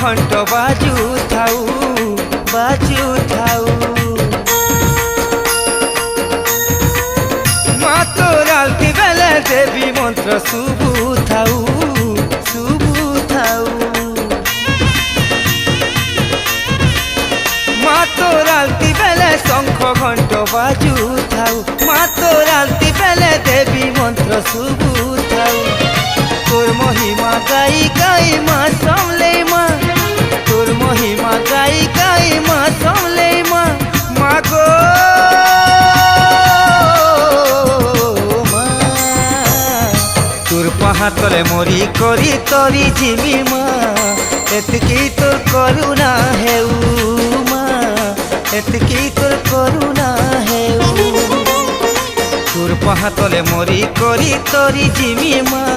ঘণ্ট বাজু থাউ বাজু থাউ। মা তোর আলতি বেলে দেবী মন্ত্র শুভু থাউ শুভু থাউ। মা তোর আলতি বেলে শঙ্খ ঘণ্ট বাজু থাউ। মা তোর আলতি বেলে দেবী মন্ত্র শুভু থাউ। তোর মহিমা গাই গাই মা সামলে মা, তোর মহিমা গাই গাই মা সামলে মা। মা গো মা তোর পাহা তলে মরি করি তরি জিমি মা। এতকি তোর করুণা হেউ মা, এতকি তোর করুণা হেউ। তোর পাহা তলে মরি করি তরি জিমি মা।